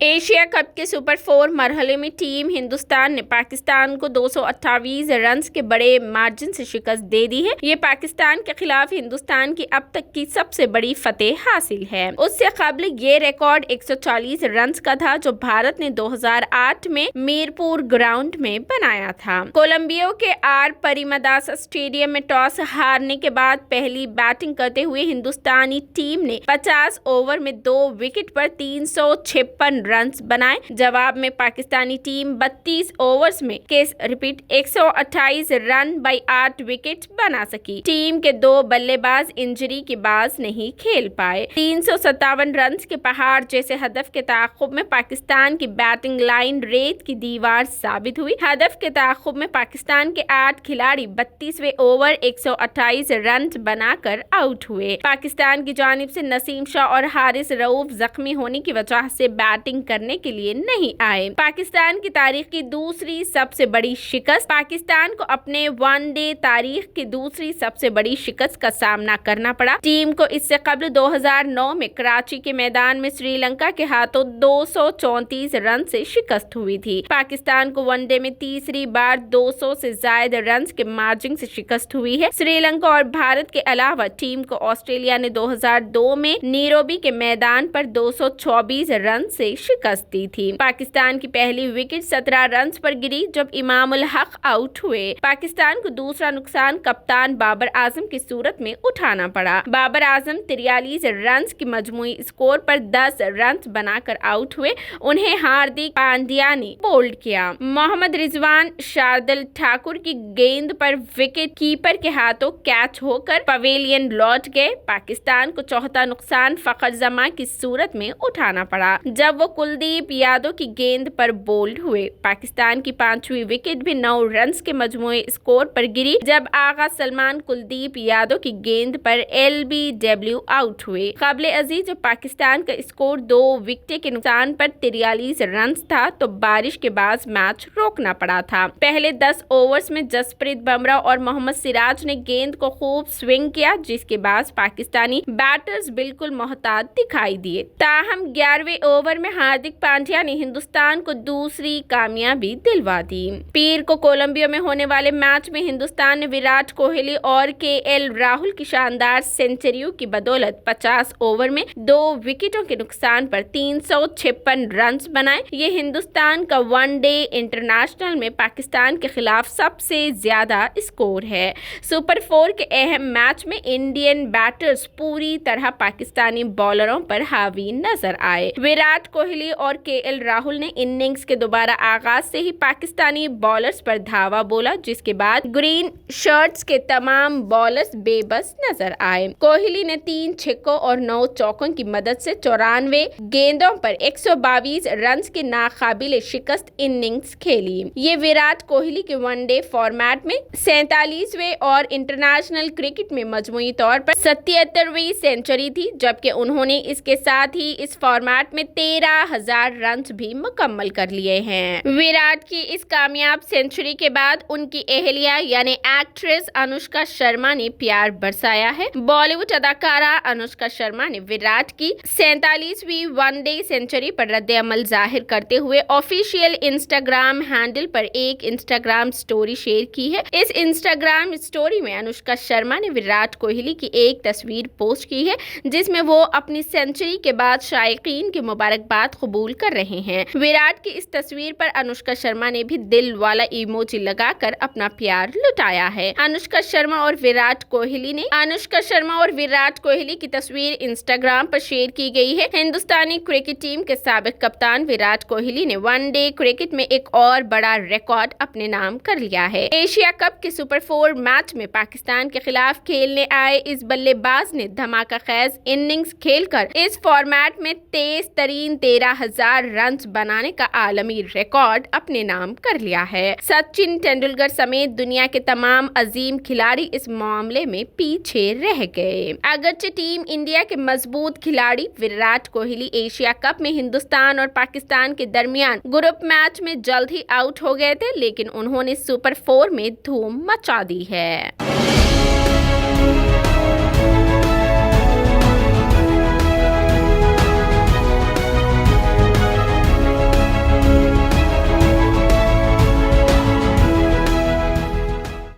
Asia cup के super 4 मरहले में टीम हिंदुस्तान ने पाकिस्तान को 228 रन के बड़े मार्जिन से शिकस्त दे दी है। ये पाकिस्तान के खिलाफ हिंदुस्तान की अब तक की सबसे बड़ी फतेह हासिल है। उससे कबल ये रिकॉर्ड 140 रन का था जो भारत ने 2008 में मीरपुर ग्राउंड में बनाया था। कोलंबिया के आर परिमदासा स्टेडियम में टॉस हारने के बाद पहली बैटिंग करते हुए हिंदुस्तानी टीम ने 50 ओवर में 2 विकेट पर 356 रन बनाए। जवाब में पाकिस्तानी टीम 32 ओवर्स में 128 रन बाई 8 विकेट बना सकी। टीम के 2 बल्लेबाज इंजरी के बाद नहीं खेल पाए। 357 रन के पहाड़ जैसे हदफ के ताक़ुब में पाकिस्तान की बैटिंग लाइन रेत की दीवार साबित हुई। हदफ के ताक़ुब में पाकिस्तान के 8 खिलाड़ी 32वें ओवर 128 रन बनाकर आउट हुए। पाकिस्तान की जानिब से नसीम शाह और हारिस रऊफ जख्मी होने की वजह से बैटिंग करने के लिए नहीं आए। पाकिस्तान की तारीख की दूसरी सबसे बड़ी शिकस्त। पाकिस्तान को अपने वनडे तारीख की दूसरी सबसे बड़ी शिकस्त का सामना करना पड़ा। टीम को इससे कबल 2009 में कराची के मैदान में श्रीलंका के हाथों 234 रन से शिकस्त हुई थी। पाकिस्तान को वनडे में तीसरी बार 200 से ज्यादा रन के मार्जिन से शिकस्त हुई है। श्रीलंका और भारत के अलावा टीम को ऑस्ट्रेलिया ने 2002 में नीरोबी के मैदान पर 224 रन से शिकस्त दी थी। पाकिस्तान की पहली विकेट 17 रन पर गिरी जब इमामुल हक आउट हुए। पाकिस्तान को दूसरा नुकसान कप्तान बाबर आजम की सूरत में उठाना पड़ा। बाबर आजम 43 रन की मजमूई स्कोर पर 10 रन बनाकर आउट हुए। उन्हें हार्दिक पांड्या ने बोल्ड किया। मोहम्मद रिजवान शार्दुल ठाकुर की गेंद पर विकेट कीपर के हाथों कैच होकर पवेलियन लौट गए। पाकिस्तान को चौथा नुकसान फखर जमा की सूरत में उठाना पड़ा जब वो कुलदीप यादव की गेंद पर बोल्ड हुए। पाकिस्तान की 5वीं विकेट भी 9 रन के मजमूई स्कोर पर गिरी जब आगा सलमान कुलदीप यादव की गेंद पर LBW आउट हुए। काबिले अजीज जब पाकिस्तान का स्कोर 2 विकेट के नुकसान पर 43 रन था तो बारिश के बाद मैच रोकना पड़ा था। पहले 10 ओवर्स में जसप्रीत बुमराह और मोहम्मद सिराज ने गेंद को खूब स्विंग किया जिसके बाद पाकिस्तानी बैटर्स बिल्कुल मोहतात दिखाई दिए। ताहम 11वें ओवर में हार्दिक पांड्या ने हिंदुस्तान को दूसरी कामयाबी दिलवा दी। पीर को कोलंबिया में होने वाले मैच में हिंदुस्तान ने विराट कोहली और KL राहुल की शानदार सेंचुरियों की बदौलत 50 ओवर में 2 विकेटों के नुकसान पर 356 रन बनाए। ये हिंदुस्तान का वनडे इंटरनेशनल में पाकिस्तान के खिलाफ सबसे ज्यादा स्कोर है। सुपर 4 के अहम मैच में इंडियन बैटर्स पूरी तरह पाकिस्तानी बॉलरों पर हावी नजर आए। विराट कोहली और KL राहुल ने इनिंग्स के दोबारा आगाज से ही पाकिस्तानी बॉलर्स पर धावा बोला जिसके बाद ग्रीन शर्ट्स के तमाम बॉलर्स बेबस नजर आए। कोहली ने 3 छक्कों और 9 चौकों की मदद से 94 गेंदों पर 122 रन की नाकाबिले शिकस्त इनिंग्स खेली। ये विराट कोहली के वनडे फॉर्मेट में 47वें और इंटरनेशनल क्रिकेट में मजमूई तौर पर 77वीं सेंचुरी थी जबकि उन्होंने इसके साथ ही इस फॉर्मेट में 13,000 रन भी मुकम्मल कर लिए हैं। विराट की इस कामयाब सेंचुरी के बाद उनकी अहलिया यानी एक्ट्रेस अनुष्का शर्मा ने प्यार बरसाया है। बॉलीवुड अदाकारा अनुष्का शर्मा ने विराट की 47वीं वनडे सेंचुरी पर रद्द-ए-अमल जाहिर करते हुए ऑफिशियल इंस्टाग्राम हैंडल पर एक इंस्टाग्राम स्टोरी शेयर की है। इस इंस्टाग्राम स्टोरी में अनुष्का शर्मा ने विराट कोहली की एक तस्वीर पोस्ट की है जिसमें वो अपनी सेंचुरी के बाद शायकीन की मुबारकबाद कबूल कर रहे हैं। विराट की इस तस्वीर पर अनुष्का शर्मा ने भी दिल वाला इमोजी लगाकर अपना प्यार लुटाया है। अनुष्का शर्मा और विराट कोहली की तस्वीर इंस्टाग्राम पर शेयर की गई है। हिंदुस्तानी क्रिकेट टीम के साबिक कप्तान विराट कोहली ने वनडे क्रिकेट में एक और बड़ा रिकॉर्ड अपने नाम कर लिया है। एशिया कप के सुपर 4 मैच में पाकिस्तान के खिलाफ खेलने आए इस बल्लेबाज ने धमाका खेज इनिंग्स खेलकर इस फॉर्मेट में तेज तरीन 13,000 रन बनाने का आलमी रिकॉर्ड अपने नाम कर लिया है। सचिन तेंदुलकर समेत दुनिया के तमाम अजीम खिलाड़ी इस मामले में पीछे रह गए। अगरचे टीम इंडिया के मजबूत खिलाड़ी विराट कोहली एशिया कप में हिंदुस्तान और पाकिस्तान के दरमियान ग्रुप मैच में जल्द ही आउट हो गए थे लेकिन उन्होंने सुपर 4 में धूम मचा दी है।